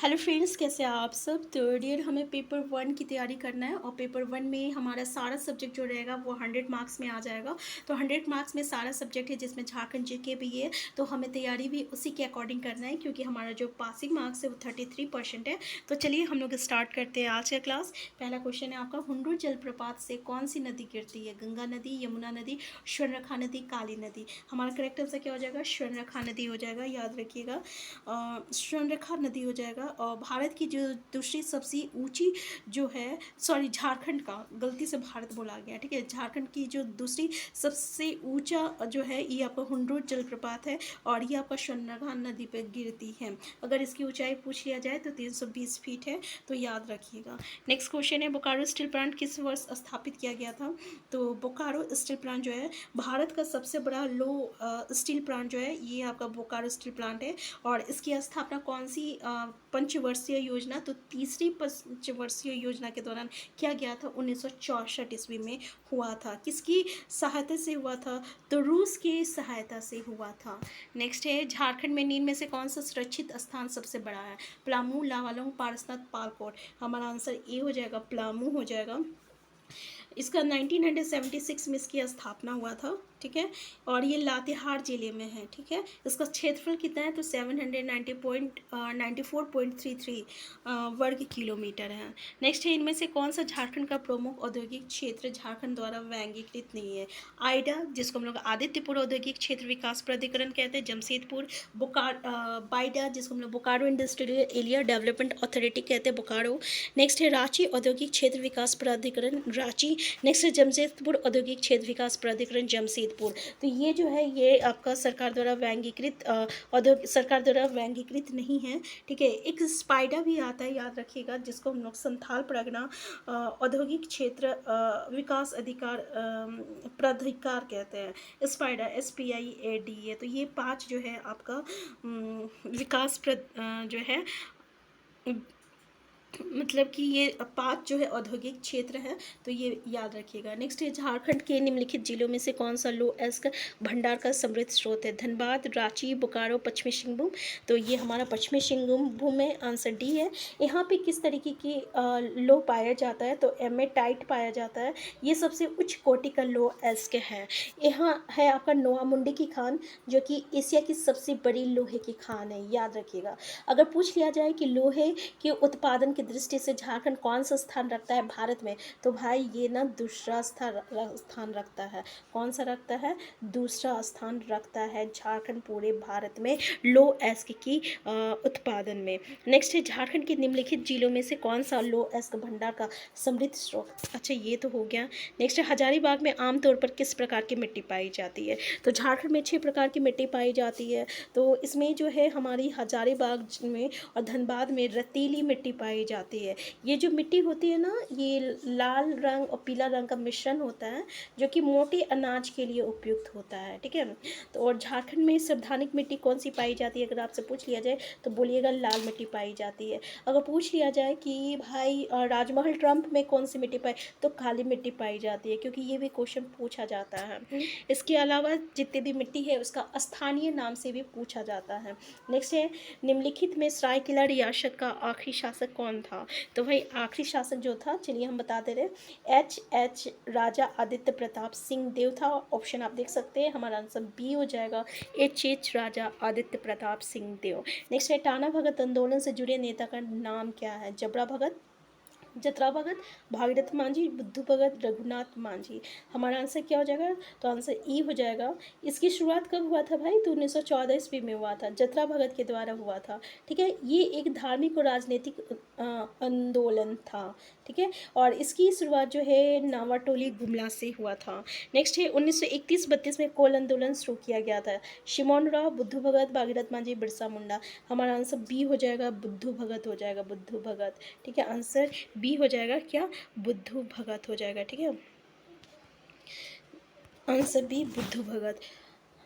Hello friends, कैसे हैं आप सब। तो डियर, हमें पेपर वन की तैयारी करना है और पेपर वन में हमारा सारा सब्जेक्ट जो रहेगा वो 100 मार्क्स में आ जाएगा। तो 100 मार्क्स में सारा सब्जेक्ट है, जिसमें झारखंड जीके भी है। तो हमें तैयारी भी उसी के अकॉर्डिंग करना है, क्योंकि हमारा जो पासिंग मार्क्स है वो 33% है। तो चलिए हम लोग स्टार्ट करते हैं आज का क्लास। पहला क्वेश्चन है आपका, हुंडू जलप्रपात से कौन सी नदी गिरती है? गंगा नदी, यमुना नदी, स्वर्णरेखा नदी, काली नदी। हमारा करेक्ट आंसर क्या हो जाएगा? स्वर्णरेखा नदी हो जाएगा, याद रखिएगा। स्वर्णरेखा नदी हो जाएगा। और भारत की जो दूसरी सबसे ऊंची जो है, सॉरी झारखंड का, गलती से भारत बोला गया, ठीक है। झारखंड की जो दूसरी सबसे ऊंचा जो है ये आपका हुंडू जलप्रपात है, और ये आपका स्वर्णरेखा नदी पर गिरती है। अगर इसकी ऊंचाई पूछ लिया जाए तो 320 फीट है, तो याद रखिएगा। नेक्स्ट क्वेश्चन है, बोकारो स्टील प्लांट किस वर्ष स्थापित किया गया था? तो बोकारो स्टील प्लांट जो है भारत का सबसे बड़ा लो स्टील प्लांट जो है, ये आपका बोकारो स्टील प्लांट है। और इसकी स्थापना कौन सी पंचवर्षीय योजना, तो तीसरी पंचवर्षीय योजना के दौरान किया गया था। 1964 ईस्वी में हुआ था। किसकी सहायता से हुआ था? तो रूस की सहायता से हुआ था। नेक्स्ट है, झारखंड में निम्न में से कौन सा सुरक्षित स्थान सबसे बड़ा है? पलामू, लावालौंग, पारसनाथ, पालकोट। हमारा आंसर ए हो जाएगा, पलामू हो जाएगा। इसका 1976 में इसकी स्थापना हुआ था, ठीक है। और ये लातेहार जिले में है, ठीक है। इसका क्षेत्रफल कितना है? तो 794.33 वर्ग किलोमीटर है। नेक्स्ट है, इनमें से कौन सा झारखंड का प्रमुख औद्योगिक क्षेत्र झारखंड द्वारा व्यंगीकृत नहीं है? आइडा, जिसको हम लोग आदित्यपुर औद्योगिक क्षेत्र विकास प्राधिकरण कहते हैं, जमशेदपुर। बाइडा, जिसको हम लोग Bokaro industrial area development authority कहते हैं, बोकारो। नेक्स्ट है, रांची औद्योगिक क्षेत्र विकास प्राधिकरण, रांची। नेक्स्ट है, जमशेदपुर औद्योगिक क्षेत्र विकास प्राधिकरण, जमशेदपुर। तो ये जो है ये आपका सरकार द्वारा व्यंगीकृत औद्योगिक, सरकार द्वारा व्यंगीकृत नहीं है, ठीक है। एक स्पाइडा भी आता है, याद रखिएगा, जिसको हम लोग संथाल परगना औद्योगिक क्षेत्र विकास अधिकार प्राधिकार कहते हैं, स्पाइडा, SPIADA। तो ये 5 जो है आपका विकास जो है, मतलब कि ये 5 जो है औद्योगिक क्षेत्र है, तो ये याद रखिएगा। नेक्स्ट है, झारखंड के निम्नलिखित जिलों में से कौन सा लो एस्क भंडार का समृद्ध स्रोत है? धनबाद, रांची, बोकारो, पश्चिमी सिंहभूम। तो ये हमारा पश्चिमी सिंहभूम में, आंसर डी है। यहाँ पे किस तरीके की लो पाया जाता है? तो एमेटाइट पाया जाता है। ये सबसे उच्च कोटि का लो एस्क है। यहाँ है आपका नोआमुंडी की खान, जो कि एशिया की सबसे बड़ी लोहे की खान है, याद रखिएगा। अगर पूछ लिया जाए कि लोहे के उत्पादन की दृष्टि से झारखंड कौन सा स्थान रखता है भारत में, तो भाई ये ना दूसरा स्थान रखता है। कौन सा रखता है? दूसरा स्थान रखता है झारखंड पूरे भारत में लो एस्क की उत्पादन में। नेक्स्ट है, झारखंड के निम्नलिखित जिलों में से कौन सा लो एस्क भंडार का समृद्ध स्रोत? अच्छा, ये तो हो गया। नेक्स्ट है, हजारीबाग में आमतौर पर किस प्रकार की मिट्टी पाई जाती है? तो झारखंड में 6 प्रकार की मिट्टी पाई जाती है। तो इसमें जो है हमारी हजारीबाग में और धनबाद में रेतीली मिट्टी पाई जाती है। ये जो मिट्टी होती है ना, ये लाल रंग और पीला रंग का मिश्रण होता है, जो कि मोटे अनाज के लिए उपयुक्त होता है, ठीक है। तो और झारखंड में संवैधानिक मिट्टी कौन सी पाई जाती है? अगर आपसे पूछ लिया जाए तो बोलिएगा लाल मिट्टी पाई जाती है। अगर पूछ लिया जाए कि भाई राजमहल ट्रम्प में कौन सी मिट्टी पाई, तो काली मिट्टी पाई जाती है, क्योंकि ये भी क्वेश्चन पूछा जाता है। इसके अलावा जितनी भी मिट्टी है उसका स्थानीय नाम से भी पूछा जाता है। नेक्स्ट है, निम्नलिखित में सरायकेला रियासत का आखिरी शासक कौन था? तो भाई आखिरी शासक जो था, चलिए हम बता दे रहे, H राजा आदित्य प्रताप सिंह देव था। ऑप्शन आप देख सकते हैं, हमारा आंसर बी हो जाएगा, H राजा आदित्य प्रताप सिंह देव। नेक्स्ट है, टाना भगत आंदोलन से जुड़े नेता का नाम क्या है? जबरा भगत, जतरा भगत, भागीरथ मांझी, बुद्धू भगत, रघुनाथ मांझी। हमारा आंसर क्या हो जाएगा? तो आंसर ई हो जाएगा। इसकी शुरुआत कब हुआ था भाई? तो 1914 ईस्वी में हुआ था, जतरा भगत के द्वारा हुआ था, ठीक है। ये एक धार्मिक और राजनीतिक आंदोलन था, ठीक है। और इसकी शुरुआत जो है नावाटोली गुमला से हुआ था। नेक्स्ट है, 1931-32 में कोल आंदोलन शुरू किया गया था। शिमोन राव, बुद्धू भगत, भागीरथ मांझी, बिरसा मुंडा। हमारा आंसर बी हो जाएगा, बुद्धू भगत हो जाएगा, बुद्धू भगत, ठीक है। आंसर बी हो जाएगा क्या? बुद्धू भगत हो जाएगा, ठीक है। आंसर बी, बुद्धू भगत।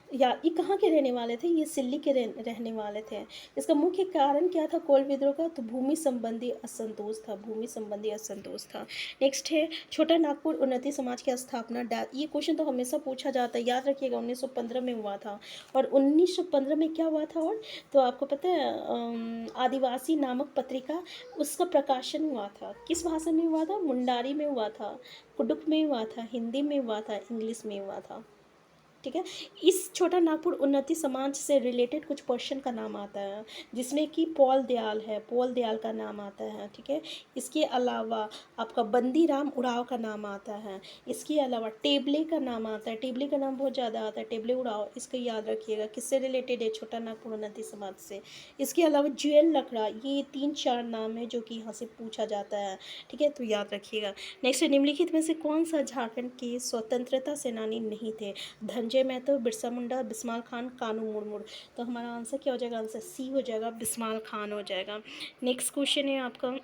या ये कहाँ के रहने वाले थे? ये सिल्ली के रहने वाले थे। इसका मुख्य कारण क्या था कोल विद्रोह का? तो भूमि संबंधी असंतोष था, भूमि संबंधी असंतोष था। नेक्स्ट है छोटा नागपुर उन्नति समाज की स्थापना। ये क्वेश्चन तो हमेशा पूछा जाता है, याद रखिएगा 1915 में हुआ था। और 1915 में क्या हुआ था? और तो आपको पता है आदिवासी नामक पत्रिका, उसका प्रकाशन हुआ था। किस भाषा में हुआ था? मुंडारी में हुआ था, कुडुक में हुआ था, हिंदी में हुआ था, इंग्लिश में हुआ था। ठीक है। इस छोटा नागपुर उन्नति समाज से रिलेटेड कुछ पर्सन का नाम आता है, जिसमें कि पॉल दयाल है, पॉल दयाल का नाम आता है। ठीक है। इसके अलावा आपका बंदी राम उराव का नाम आता है। इसके अलावा टेबले का नाम आता है, टेबले का नाम बहुत ज़्यादा आता है, टेबले उराव, इसका याद रखिएगा। किससे रिलेटेड है? छोटा नागपुर उन्नति समाज से। इसके अलावा जुएल लकड़ा, ये 3-4 नाम है जो कि यहाँ से पूछा जाता है। ठीक है, तो याद रखिएगा। नेक्स्ट, निम्नलिखित में से कौन सा झारखंड के स्वतंत्रता सेनानी नहीं थे? धनंजय महतो, बिरसा मुंडा, बिस्माल खान, कानू मुर्मू। तो हमारा आंसर क्या हो जाएगा? आंसर सी हो जाएगा, बिस्माल खान हो जाएगा। नेक्स्ट क्वेश्चन है आपका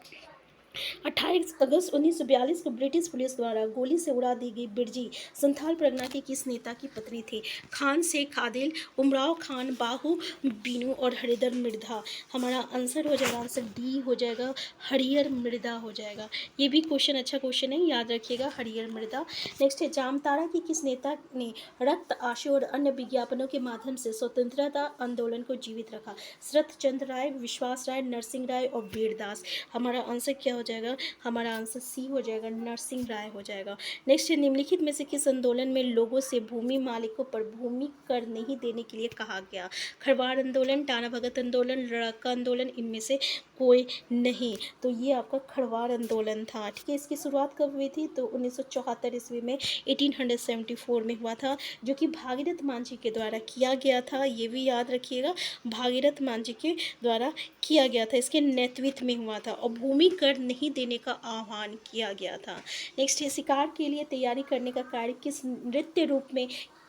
28 अगस्त 1942 को ब्रिटिश पुलिस द्वारा गोली से उड़ा दी गई बिरजी संथाल परगना के किस नेता की पत्नी थी? खान शेख आदिल, उमराव खान, बाहू बीनू और हरिधर मृधा। हमारा आंसर हो जाएगा, आंसर डी हो जाएगा, हरिहर मृधा हो जाएगा। ये भी क्वेश्चन अच्छा क्वेश्चन है, याद रखिएगा, हरिहर मृधा। नेक्स्ट है जामताड़ा की किस नेता ने रक्त आंसू और अन्य विज्ञापनों के माध्यम से स्वतंत्रता आंदोलन को जीवित रखा? शरत चंद्र राय, विश्वास राय, नरसिंह राय और वीरदास। हमारा आंसर क्या हो जाएगा? हमारा आंसर सी हो जाएगा, नरसिंह राय हो जाएगा। नेक्स्ट है निम्नलिखित में से किस आंदोलन में लोगों से भूमि मालिकों पर भूमि कर नहीं देने के लिए कहा गया? खरवाड़ आंदोलन, टाना भगत आंदोलन, लड़ाका आंदोलन, इनमें से कोई नहीं। तो ये आपका खरवाड़ आंदोलन था। ठीक है। इसकी शुरुआत कब हुई थी? तो 1974 ईस्वी में, 1874 में हुआ था, जो कि भागीरथ मांझी के द्वारा किया गया था। ये भी याद रखिएगा, भागीरथ मांझी के द्वारा किया गया था, इसके नेतृत्व में हुआ था, और भूमि कर नहीं देने का आह्वान किया गया था। नेक्स्ट है शिकार के लिए तैयारी करने का कार्य किस नृत्य रूप में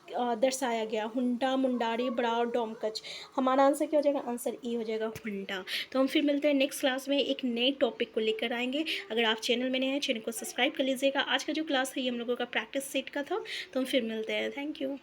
दर्शाया गया? हुंडा, मुंडारी, बड़ाव, डोमकच। हमारा आंसर क्या हो जाएगा? आंसर ई हो जाएगा, हुंडा। तो हम फिर मिलते हैं नेक्स्ट क्लास में, एक नए टॉपिक को लेकर आएंगे। अगर आप चैनल में नए हैं, चैनल को सब्सक्राइब कर लीजिएगा। आज का जो क्लास है ये हम लोगों का प्रैक्टिस सेट का था। तो हम फिर मिलते हैं। Thank you.